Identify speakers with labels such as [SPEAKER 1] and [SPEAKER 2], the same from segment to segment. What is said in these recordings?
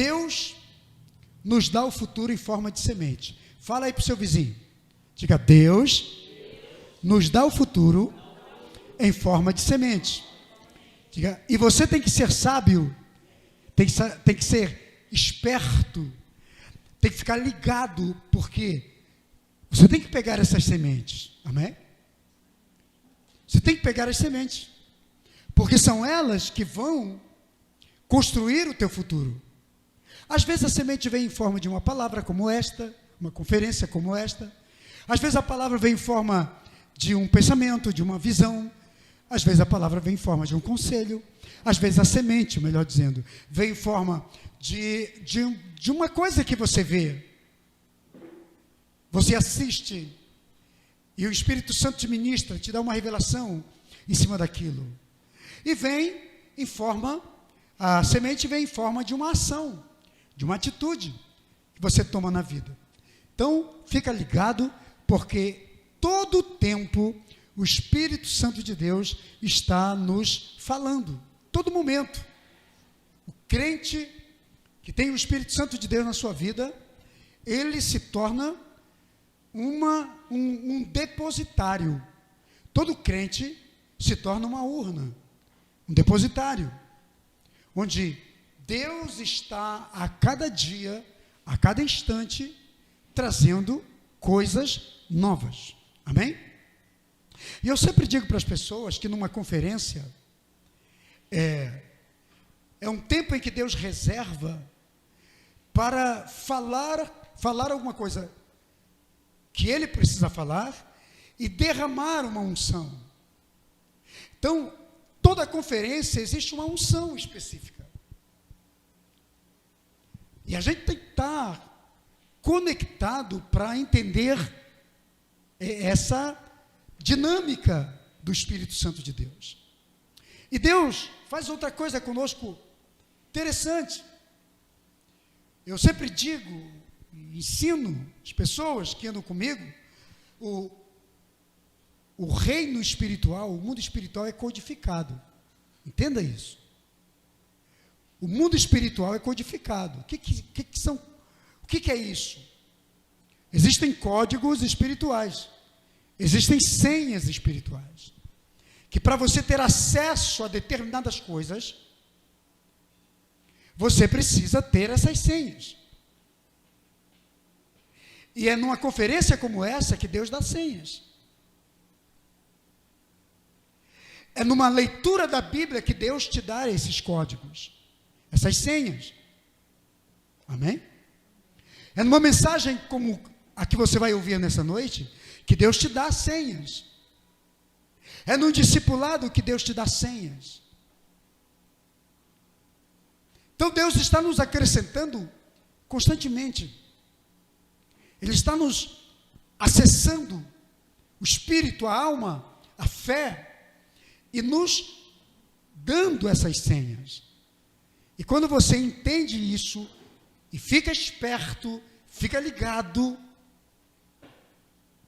[SPEAKER 1] Deus nos dá o futuro em forma de semente. Fala aí para o seu vizinho. Diga, Deus nos dá o futuro em forma de semente. Diga, e você tem que ser sábio, tem que ser esperto, tem que ficar ligado, porque você tem que pegar essas sementes. Amém? Você tem que pegar as sementes, porque são elas que vão construir o teu futuro. Às vezes a semente vem em forma de uma palavra como esta, uma conferência como esta. Às vezes a palavra vem em forma de um pensamento, de uma visão. Às vezes a palavra vem em forma de um conselho. Às vezes a semente, melhor dizendo, vem em forma de uma coisa que você vê. Você assiste e o Espírito Santo te ministra, te dá uma revelação em cima daquilo. E vem em forma, a semente vem em forma de uma ação, de uma atitude que você toma na vida. Então, fica ligado, porque todo o tempo o Espírito Santo de Deus está nos falando, todo momento. O crente que tem o Espírito Santo de Deus na sua vida, ele se torna um depositário. Todo crente se torna uma urna, um depositário, onde Deus está a cada dia, a cada instante, trazendo coisas novas. Amém? E eu sempre digo para as pessoas que numa conferência é um tempo em que Deus reserva para falar alguma coisa que Ele precisa falar e derramar uma unção. Então, toda conferência existe uma unção específica. E a gente tem que estar conectado para entender essa dinâmica do Espírito Santo de Deus. E Deus faz outra coisa conosco interessante. Eu sempre digo, ensino as pessoas que andam comigo, o reino espiritual, o mundo espiritual é codificado. Entenda isso. O mundo espiritual é codificado. O que é isso? Existem códigos espirituais. Existem senhas espirituais. Que para você ter acesso a determinadas coisas, você precisa ter essas senhas. E é numa conferência como essa que Deus dá senhas. É numa leitura da Bíblia que Deus te dá esses códigos, essas senhas. Amém? É numa mensagem como a que você vai ouvir nessa noite, que Deus te dá senhas. É num discipulado que Deus te dá senhas. Então Deus está nos acrescentando constantemente. Ele está nos acessando o espírito, a alma, a fé, e nos dando essas senhas. E quando você entende isso, e fica esperto, fica ligado,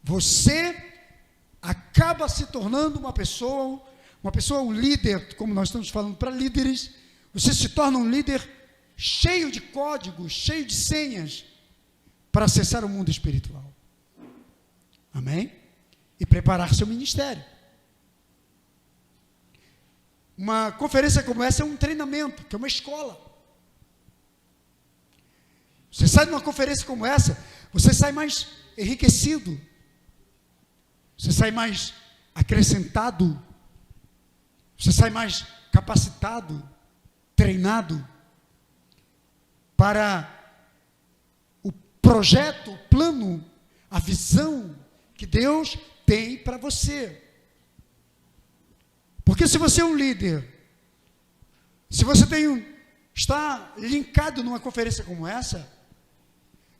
[SPEAKER 1] você acaba se tornando uma pessoa, um líder, como nós estamos falando para líderes. Você se torna um líder cheio de códigos, cheio de senhas, para acessar o mundo espiritual. Amém? E preparar seu ministério. Uma conferência como essa é um treinamento, que é uma escola. Você sai de uma conferência como essa, você sai mais enriquecido, você sai mais acrescentado, você sai mais capacitado, treinado para o projeto, o plano, a visão que Deus tem para você. Porque se você é um líder, se você está linkado numa conferência como essa,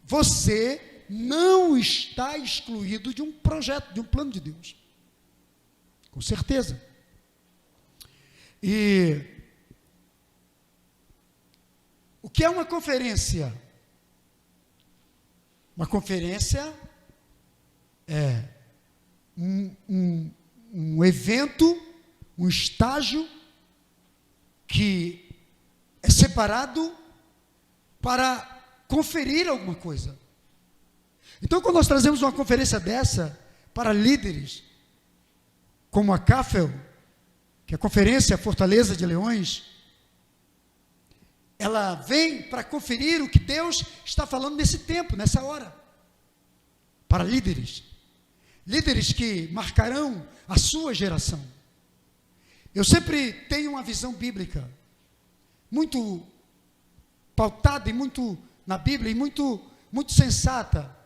[SPEAKER 1] você não está excluído de um projeto, de um plano de Deus. Com certeza. E o que é uma conferência? Uma conferência é um evento, um estágio que é separado para conferir alguma coisa. Então, quando nós trazemos uma conferência dessa para líderes, como a CAFEL, que é a Conferência Fortaleza de Leões, ela vem para conferir o que Deus está falando nesse tempo, nessa hora, para líderes que marcarão a sua geração. Eu sempre tenho uma visão bíblica, muito pautada e muito na Bíblia, e muito sensata.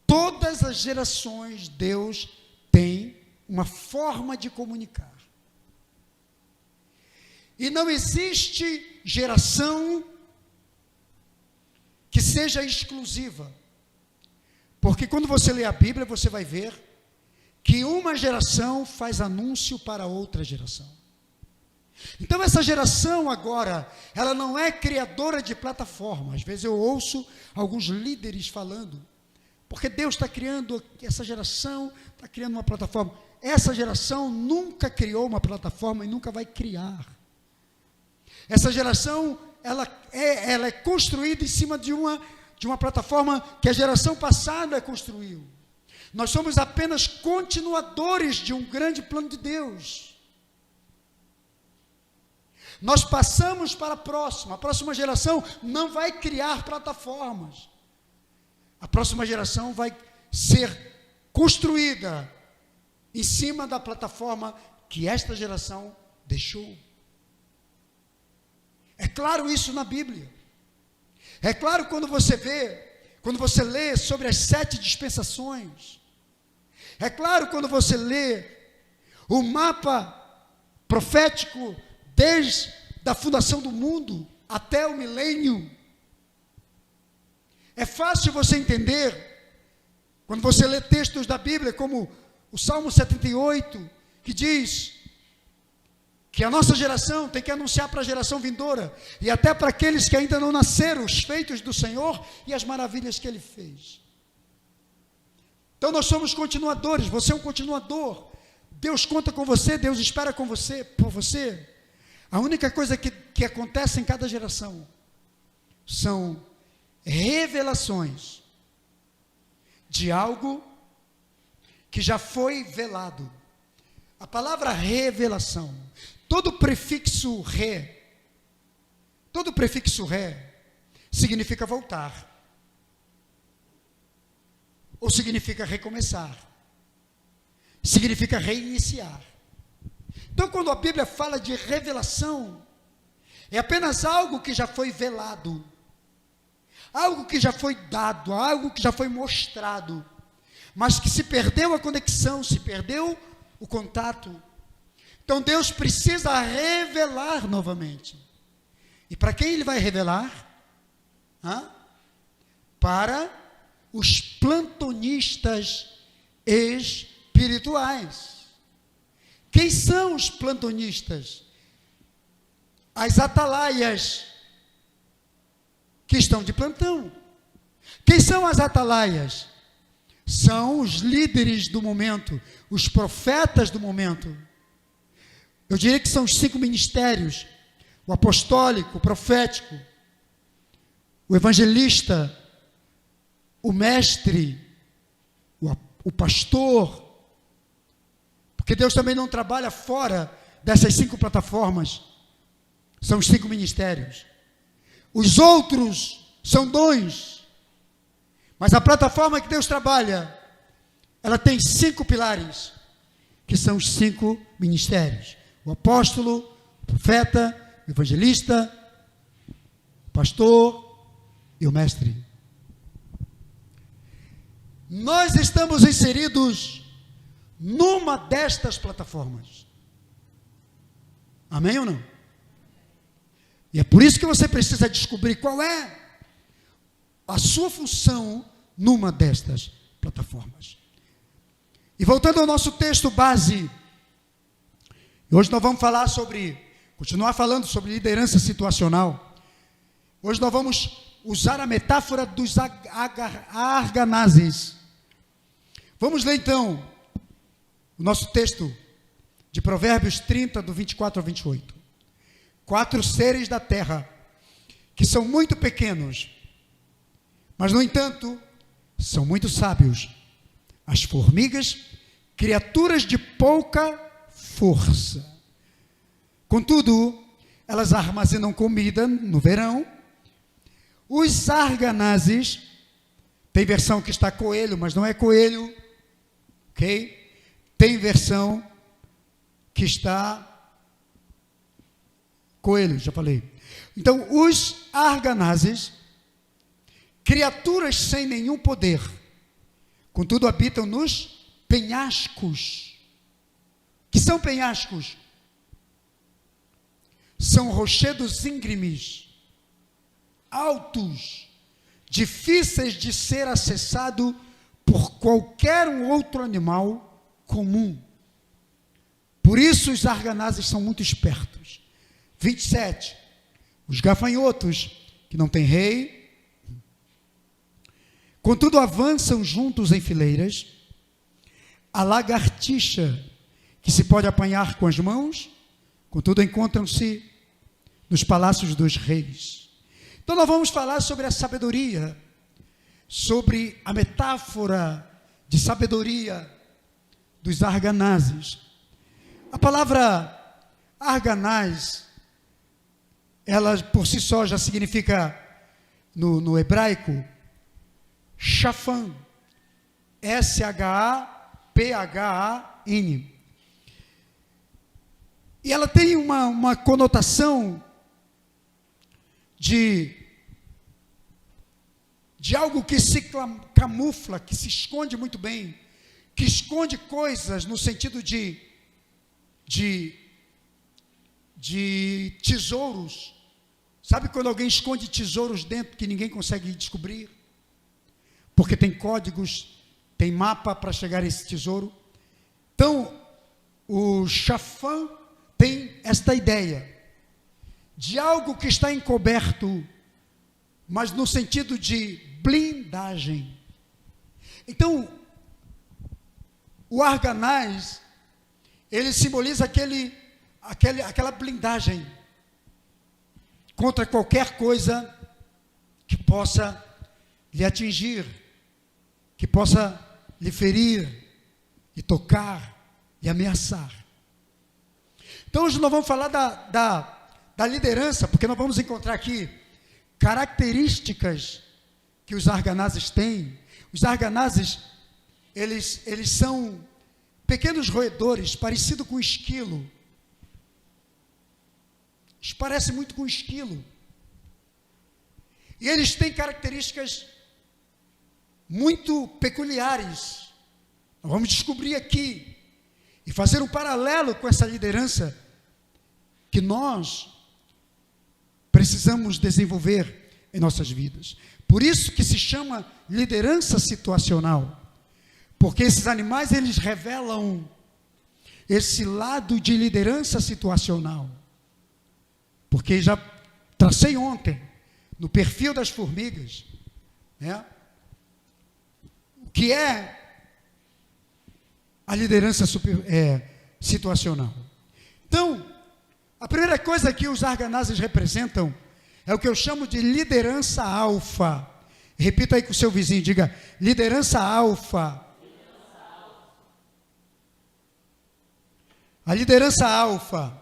[SPEAKER 1] Todas as gerações, Deus tem uma forma de comunicar. E não existe geração que seja exclusiva. Porque quando você lê a Bíblia, você vai ver que uma geração faz anúncio para outra geração. Então essa geração agora, ela não é criadora de plataforma. Às vezes eu ouço alguns líderes falando, porque Deus está criando, essa geração está criando uma plataforma. Essa geração nunca criou uma plataforma e nunca vai criar. Essa geração, ela é construída em cima de uma plataforma que a geração passada construiu. Nós somos apenas continuadores de um grande plano de Deus. Nós passamos para a próxima geração não vai criar plataformas. A próxima geração vai ser construída em cima da plataforma que esta geração deixou. É claro isso na Bíblia. É claro quando você lê sobre as 7 dispensações. É claro quando você lê o mapa profético desde a fundação do mundo até o milênio. É fácil você entender quando você lê textos da Bíblia como o Salmo 78, que diz que a nossa geração tem que anunciar para a geração vindoura, e até para aqueles que ainda não nasceram, os feitos do Senhor e as maravilhas que Ele fez. Então nós somos continuadores, você é um continuador. Deus conta com você, Deus espera por você. A única coisa que acontece em cada geração são revelações de algo que já foi velado. A palavra revelação, todo prefixo re significa voltar, ou significa recomeçar, significa reiniciar. Então, quando a Bíblia fala de revelação, é apenas algo que já foi velado, algo que já foi dado, algo que já foi mostrado, mas que se perdeu a conexão, se perdeu o contato. Então Deus precisa revelar novamente. E para quem Ele vai revelar? Para os plantonistas espirituais. Quem são os plantonistas? As atalaias que estão de plantão. Quem são as atalaias? São os líderes do momento, os profetas do momento. Eu diria que são os 5 ministérios: o apostólico, o profético, o evangelista, o mestre, o pastor. Porque Deus também não trabalha fora dessas 5 plataformas. São os 5 ministérios. Os outros são dons. Mas a plataforma que Deus trabalha, ela tem 5 pilares, que são os 5 ministérios: o apóstolo, o profeta, o evangelista, o pastor e o mestre. Nós estamos inseridos numa destas plataformas. Amém ou não? E é por isso que você precisa descobrir qual é a sua função numa destas plataformas. E voltando ao nosso texto base, hoje nós vamos continuar falando sobre liderança situacional. Hoje nós vamos usar a metáfora dos arganazes. Vamos ler então o nosso texto de Provérbios 30, do 24 ao 28. 4 seres da terra que são muito pequenos, mas, no entanto, são muito sábios. As formigas, criaturas de pouca força. Contudo, elas armazenam comida no verão. Os arganazes, tem versão que está coelho, mas não é coelho, ok? Tem versão que está coelho, já falei. Então, os arganazes, criaturas sem nenhum poder, contudo habitam nos penhascos. Que são penhascos? São rochedos íngremes, altos, difíceis de ser acessado por qualquer outro animal comum. Por isso os arganazes são muito espertos. 27. Os gafanhotos, que não têm rei, contudo avançam juntos em fileiras. A lagartixa, que se pode apanhar com as mãos, contudo encontram-se nos palácios dos reis. Então nós vamos falar sobre a sabedoria, sobre a metáfora de sabedoria dos arganazes. A palavra arganaz, ela por si só já significa, no hebraico, shaphan, S-H-A-P-H-A-N. E ela tem uma conotação de algo que se camufla, que se esconde muito bem, que esconde coisas no sentido de tesouros. Sabe quando alguém esconde tesouros dentro que ninguém consegue descobrir? Porque tem códigos, tem mapa para chegar a esse tesouro. Então, o shaphan tem esta ideia de algo que está encoberto, mas no sentido de blindagem. Então, o arganaz, ele simboliza aquela blindagem contra qualquer coisa que possa lhe atingir, que possa lhe ferir, lhe tocar, lhe ameaçar. Então hoje nós vamos falar da liderança, porque nós vamos encontrar aqui características que os arganazes têm. Os arganazes, eles são pequenos roedores, parecidos com esquilo. Eles parecem muito com esquilo. E eles têm características muito peculiares. Nós vamos descobrir aqui e fazer um paralelo com essa liderança que nós precisamos desenvolver em nossas vidas. Por isso que se chama liderança situacional, porque esses animais, eles revelam esse lado de liderança situacional. Porque já tracei ontem, no perfil das formigas, né, o que é a liderança situacional. Então, a primeira coisa que os arganazes representam é o que eu chamo de liderança alfa. Repita aí com o seu vizinho, diga, liderança alfa. A liderança alfa.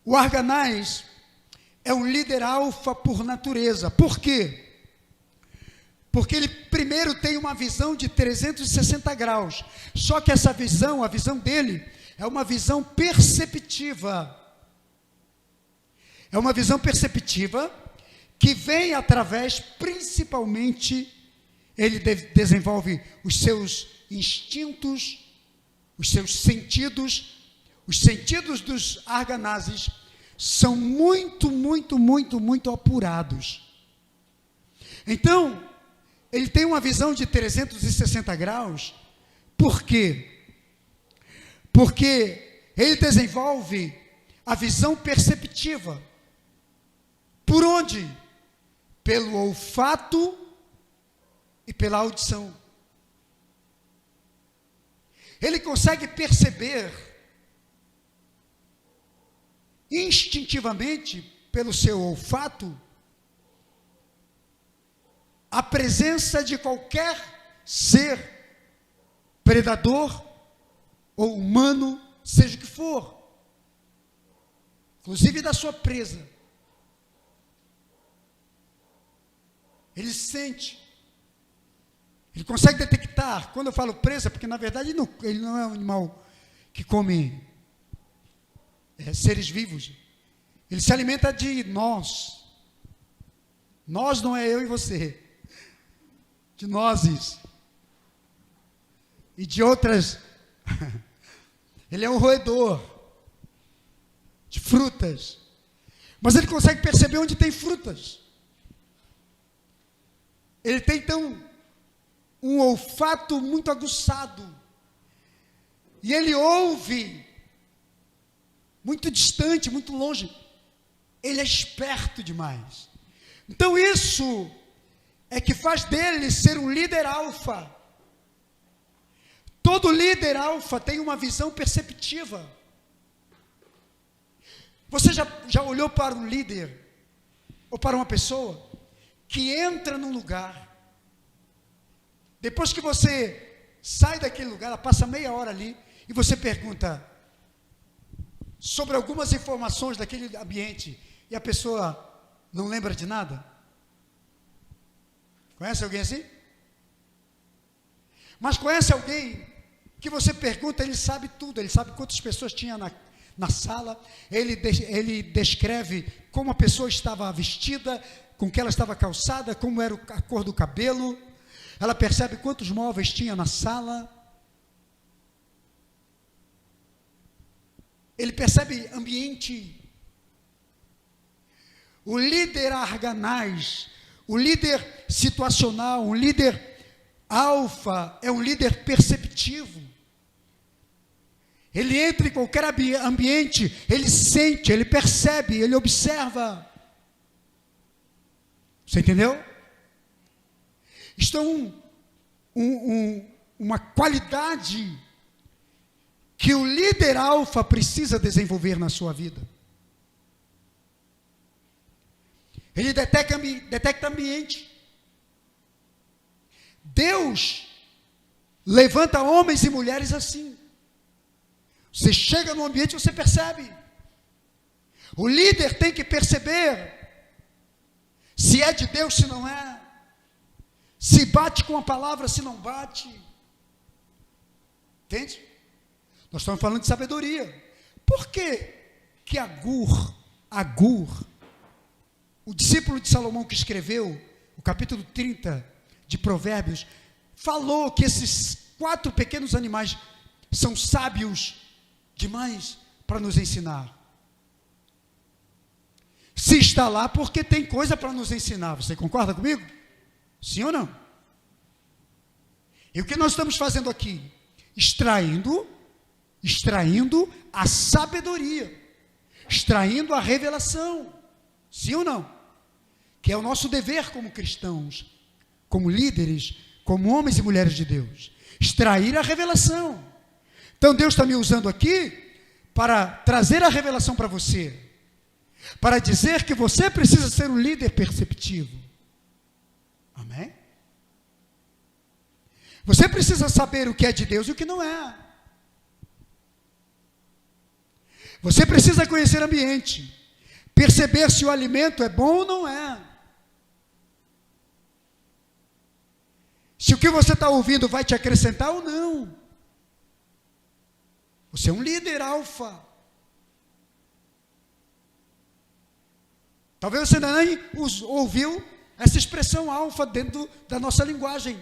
[SPEAKER 1] O arganaz é um líder alfa por natureza. Por quê? Porque ele primeiro tem uma visão de 360 graus. Só que essa visão, a visão dele, é uma visão perceptiva. É uma visão perceptiva que vem através, principalmente, ele desenvolve os seus instintos, os seus sentidos. Os sentidos dos arganazes são muito apurados. Então, ele tem uma visão de 360 graus. Por quê? Porque ele desenvolve a visão perceptiva. Por onde? Pelo olfato e pela audição. Ele consegue perceber instintivamente, pelo seu olfato, a presença de qualquer ser predador ou humano, seja o que for, inclusive da sua presa. Ele sente, ele consegue detectar. Quando eu falo presa, porque na verdade ele não é um animal que come seres vivos. Ele se alimenta de nós. Nós não é eu e você. De nozes. E de outras. Ele é um roedor de frutas. Mas ele consegue perceber onde tem frutas. Ele tem, então, um olfato muito aguçado. E ele ouve muito distante, muito longe. Ele é esperto demais. Então isso é que faz dele ser um líder alfa. Todo líder alfa tem uma visão perceptiva. Você já olhou para um líder, ou para uma pessoa, que entra num lugar, depois que você sai daquele lugar, ela passa meia hora ali, e você pergunta sobre algumas informações daquele ambiente, e a pessoa não lembra de nada? Conhece alguém assim? Mas conhece alguém que você pergunta, ele sabe tudo, ele sabe quantas pessoas tinha na sala, ele descreve como a pessoa estava vestida, com que ela estava calçada, como era a cor do cabelo, ela percebe quantos móveis tinha na sala, ele percebe ambiente. O líder arganaz, o líder situacional, um líder alfa, é um líder perceptivo. Ele entra em qualquer ambiente, ele sente, ele percebe, ele observa. Você entendeu? Isto é uma qualidade que o líder alfa precisa desenvolver na sua vida. Ele detecta ambiente. Deus levanta homens e mulheres assim. Você chega no ambiente e você percebe. O líder tem que perceber se é de Deus, se não é. Se bate com a palavra, se não bate. Entende? Nós estamos falando de sabedoria. Por que Agur, o discípulo de Salomão que escreveu o capítulo 30 de Provérbios, falou que esses 4 pequenos animais são sábios demais para nos ensinar? Se está lá, porque tem coisa para nos ensinar. Você concorda comigo? Sim ou não? E o que nós estamos fazendo aqui? Extraindo a sabedoria, extraindo a revelação. Sim ou não? Que é o nosso dever como cristãos, como líderes, como homens e mulheres de Deus. Extrair a revelação. Então Deus está me usando aqui para trazer a revelação para você. Para dizer que você precisa ser um líder perceptivo. Amém? Você precisa saber o que é de Deus e o que não é. Você precisa conhecer o ambiente. Perceber se o alimento é bom ou não é. Se o que você está ouvindo vai te acrescentar ou não. Você é um líder alfa. Talvez você nem ouviu essa expressão alfa dentro da nossa linguagem.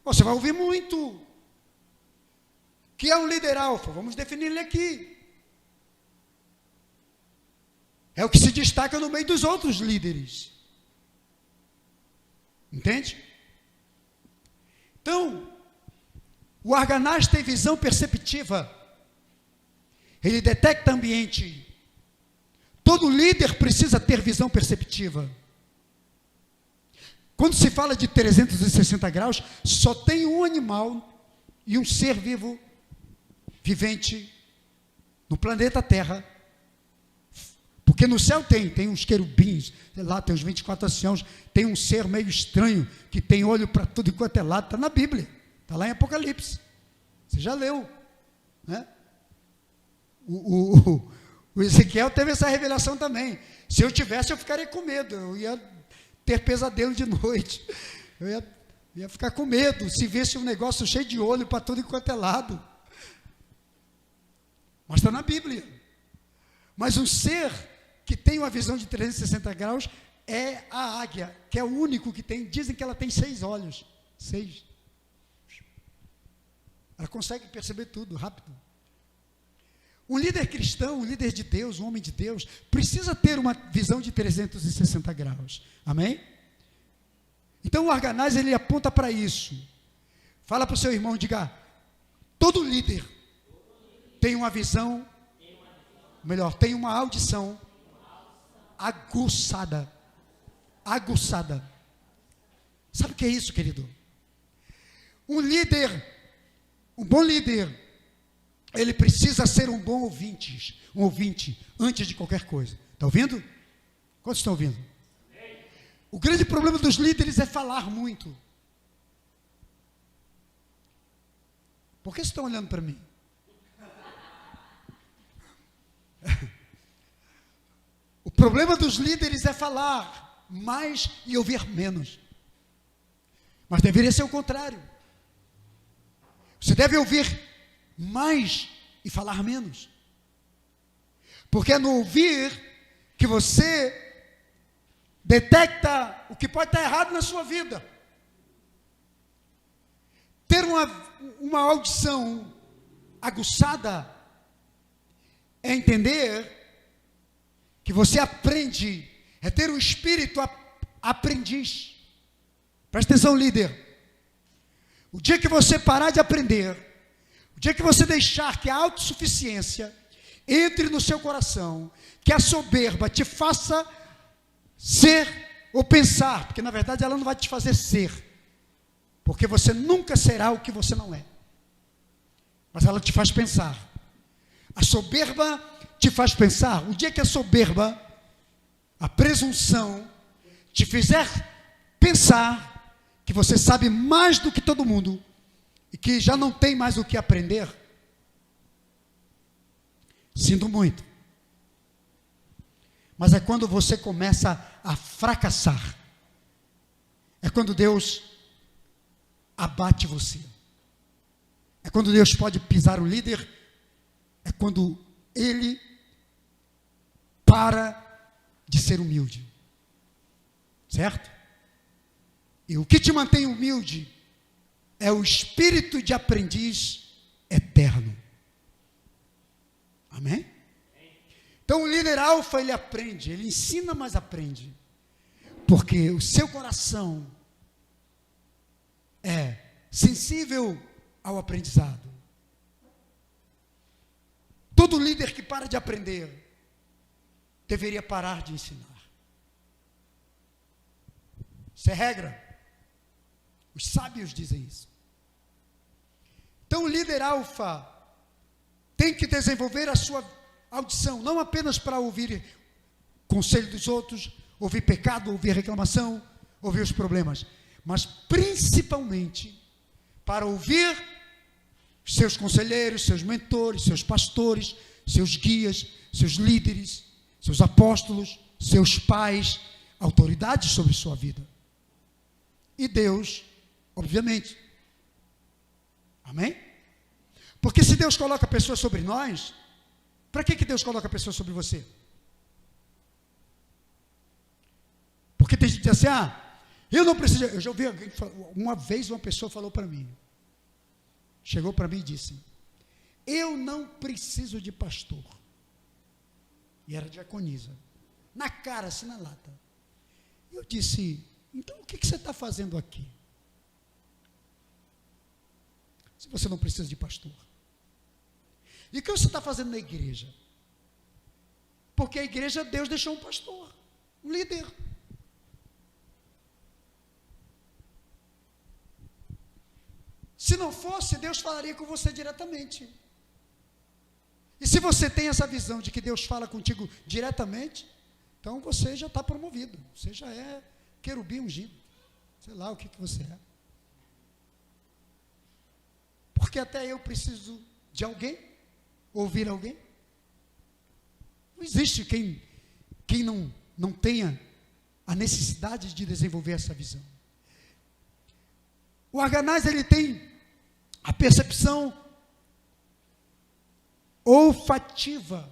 [SPEAKER 1] Você vai ouvir muito. O que é um líder alfa? Vamos definir ele aqui. É o que se destaca no meio dos outros líderes. Entende? Então, o arganaz tem visão perceptiva. Ele detecta ambiente. Todo líder precisa ter visão perceptiva. Quando se fala de 360 graus, só tem um animal e um ser vivo, vivente, no planeta Terra, Porque no céu tem uns querubins, lá tem os 24 anciãos, tem um ser meio estranho, que tem olho para tudo enquanto é lado, está na Bíblia, está lá em Apocalipse, você já leu, né? O Ezequiel teve essa revelação também. Se eu tivesse, eu ficaria com medo, eu ia ter pesadelo de noite, eu ia ficar com medo, se visse um negócio cheio de olho para tudo enquanto é lado, mas está na Bíblia. Mas um ser que tem uma visão de 360 graus é a águia, que é o único que tem. Dizem que ela tem 6 olhos. 6. Ela consegue perceber tudo rápido. Um líder cristão, um líder de Deus, um homem de Deus, precisa ter uma visão de 360 graus. Amém? Então o Arganaz, ele aponta para isso. Fala para o seu irmão, diga: todo líder tem uma visão, melhor, tem uma audição aguçada. Aguçada. Sabe o que é isso, querido? Um líder, um bom líder, ele precisa ser um bom ouvinte antes de qualquer coisa. Está ouvindo? Quantos estão ouvindo? O grande problema dos líderes é falar muito. Por que vocês estão olhando para mim? O problema dos líderes é falar mais e ouvir menos. Mas deveria ser o contrário. Você deve ouvir mais e falar menos. Porque é no ouvir que você detecta o que pode estar errado na sua vida. Ter uma audição aguçada é entender que você aprende, é ter um espírito aprendiz. Presta atenção, líder. O dia que você parar de aprender, o dia que você deixar que a autossuficiência entre no seu coração, que a soberba te faça ser ou pensar, porque na verdade ela não vai te fazer ser, porque você nunca será o que você não é, mas ela te faz pensar. A soberba te faz pensar. O dia que a soberba, a presunção, te fizer pensar que você sabe mais do que todo mundo e que já não tem mais o que aprender, sinto muito, mas é quando você começa a fracassar, é quando Deus abate você, é quando Deus pode pisar o líder, é quando ele para de ser humilde, certo? E o que te mantém humilde é o espírito de aprendiz eterno. Amém? Então o líder alfa, ele aprende, ele ensina, mas aprende, porque o seu coração é sensível ao aprendizado. Todo líder que para de aprender deveria parar de ensinar. Isso é regra. Os sábios dizem isso. Então o líder alfa tem que desenvolver a sua audição, não apenas para ouvir conselho dos outros, ouvir pecado, ouvir reclamação, ouvir os problemas, mas principalmente para ouvir seus conselheiros, seus mentores, seus pastores, seus guias, seus líderes, seus apóstolos, seus pais, autoridades sobre sua vida. E Deus, obviamente. Amém? Porque se Deus coloca pessoas sobre nós, para que Deus coloca pessoas sobre você? Porque tem gente que diz assim, eu não preciso. Eu já ouvi alguém, uma vez uma pessoa falou para mim, chegou para mim e disse, eu não preciso de pastor. E era diaconisa, na cara, assim na lata. Eu disse, então o que você está fazendo aqui? Se você não precisa de pastor. E o que você está fazendo na igreja? Porque a igreja, Deus deixou um pastor, um líder. Se não fosse, Deus falaria com você diretamente. E se você tem essa visão de que Deus fala contigo diretamente, então você já está promovido. Você já é querubim ungido. Sei lá o que você é. Porque até eu preciso de alguém, ouvir alguém. Não existe quem não tenha a necessidade de desenvolver essa visão. O Arganaz, ele tem a percepção olfativa.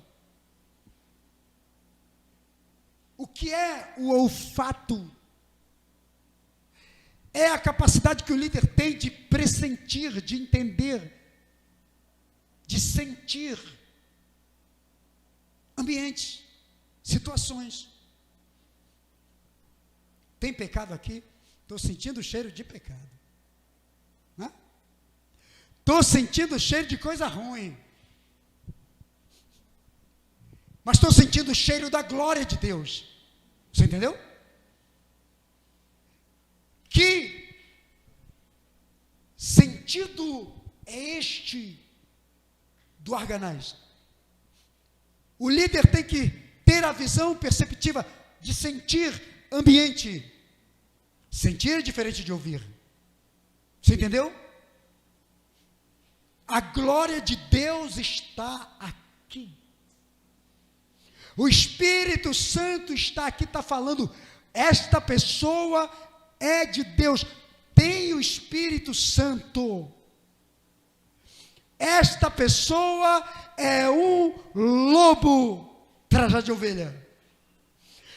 [SPEAKER 1] O que é o olfato? É a capacidade que o líder tem de pressentir, de entender, de sentir ambientes, situações. Tem pecado aqui? Estou sentindo o cheiro de pecado. Estou sentindo o cheiro de coisa ruim. Mas estou sentindo o cheiro da glória de Deus. Você entendeu? Que sentido é este do Arganaz? O líder tem que ter a visão perceptiva de sentir ambiente. Sentir é diferente de ouvir. Você entendeu? A glória de Deus está aqui. O Espírito Santo está aqui, está falando, esta pessoa é de Deus, tem o Espírito Santo. Esta pessoa é um lobo trajado de ovelha.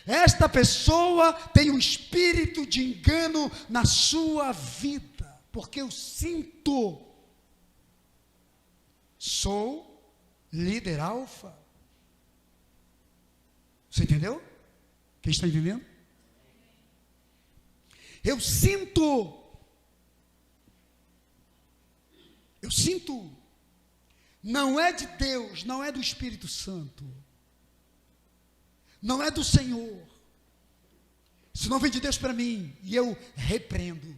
[SPEAKER 1] Esta pessoa tem um espírito de engano na sua vida, porque eu sinto, sou líder alfa. Você entendeu? Quem está entendendo? Eu sinto, não é de Deus, não é do Espírito Santo, não é do Senhor. Isso não vem de Deus para mim, e eu repreendo.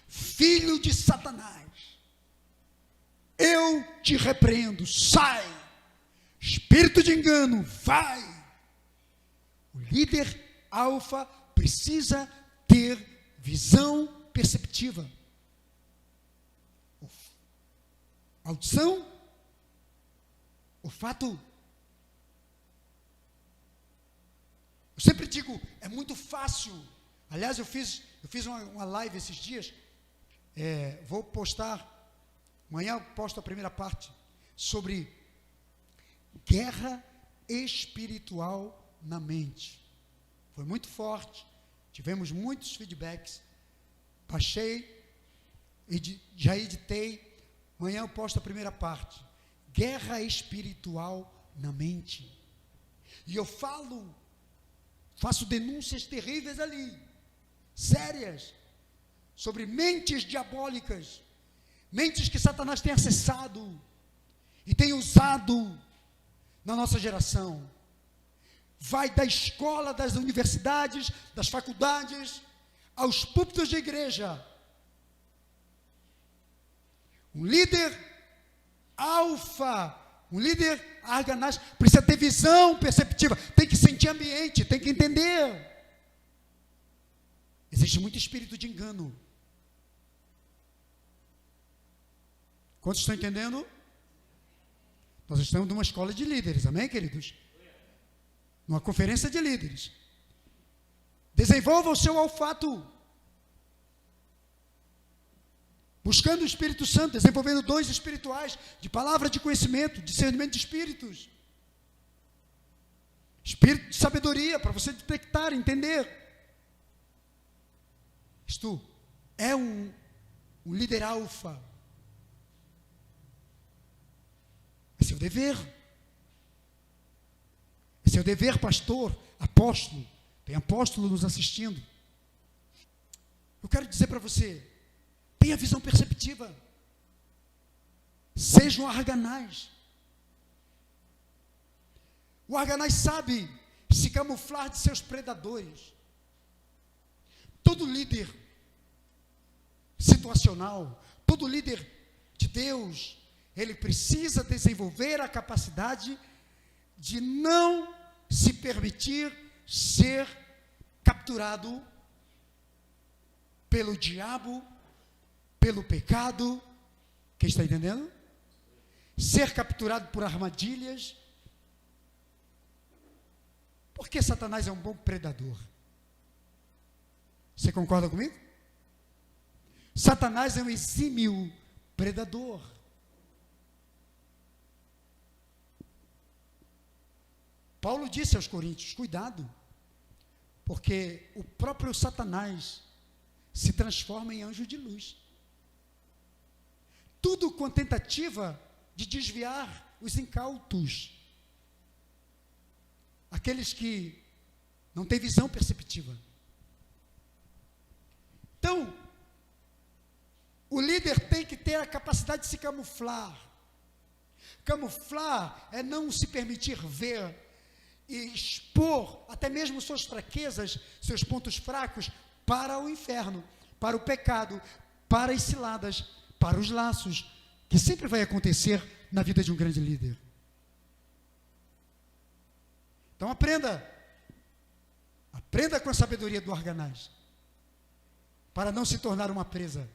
[SPEAKER 1] Filho de Satanás, eu te repreendo, sai. Espírito de engano, vai. O líder alfa precisa ter visão perceptiva. Audição, olfato. Eu sempre digo, é muito fácil. Aliás, eu fiz uma live esses dias. Vou postar, amanhã eu posto a primeira parte, sobre guerra espiritual na mente. Foi muito forte, tivemos muitos feedbacks, baixei, já editei, amanhã eu posto a primeira parte, guerra espiritual na mente. E eu faço denúncias terríveis ali, sérias, sobre mentes diabólicas, mentes que Satanás tem acessado e tem usado na nossa geração. Vai da escola, das universidades, das faculdades, aos púlpitos de igreja. Um líder alfa, um líder arganaz, precisa ter visão perceptiva, tem que sentir ambiente, tem que entender. Existe muito espírito de engano. Quantos estão entendendo? Nós estamos numa escola de líderes, amém, queridos? Numa conferência de líderes. Desenvolva o seu olfato, buscando o Espírito Santo, desenvolvendo dons espirituais, de palavra de conhecimento, discernimento de espíritos, espírito de sabedoria, para você detectar, entender. Isto é um líder alfa. É seu dever. É seu dever, pastor, apóstolo. Tem apóstolo nos assistindo. Eu quero dizer para você, tenha visão perceptiva. Seja um arganaz. O arganaz sabe se camuflar de seus predadores. Todo líder situacional, todo líder de Deus, ele precisa desenvolver a capacidade de não se permitir ser capturado pelo diabo, pelo pecado. Quem está entendendo? Ser capturado por armadilhas. Porque Satanás é um bom predador. Você concorda comigo? Satanás é um exímio predador. Paulo disse aos Coríntios: cuidado, porque o próprio Satanás se transforma em anjo de luz. Tudo com tentativa de desviar os incautos, aqueles que não têm visão perceptiva. Então, o líder tem que ter a capacidade de se camuflar. Camuflar é não se permitir ver e expor até mesmo suas fraquezas, seus pontos fracos para o inferno, para o pecado, para as ciladas, para os laços, que sempre vai acontecer na vida de um grande líder. Então aprenda com a sabedoria do Arganás, para não se tornar uma presa.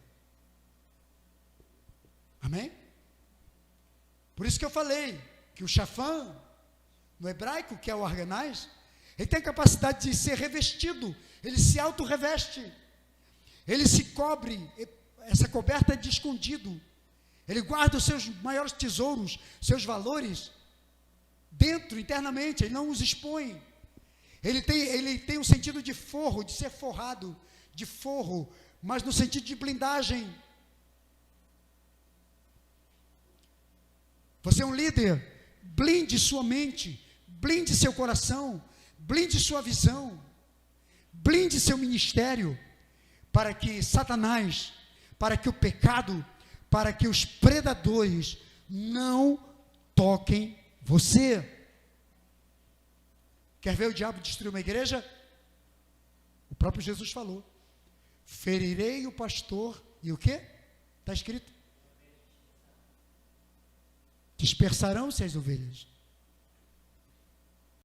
[SPEAKER 1] Amém? Por isso que eu falei que o Shafan, no hebraico, que é o Arganás, ele tem a capacidade de ser revestido, ele se auto-reveste, ele se cobre, essa coberta é de escondido, ele guarda os seus maiores tesouros, seus valores, dentro, internamente, ele não os expõe. Ele tem um sentido de forro, de ser forrado, de forro, mas no sentido de blindagem. Você é um líder, blinde sua mente, blinde seu coração, blinde sua visão, blinde seu ministério, para que Satanás, para que o pecado, para que os predadores não toquem você. Quer ver o diabo destruir uma igreja? O próprio Jesus falou: ferirei o pastor e o quê? Está escrito: dispersarão-se as ovelhas.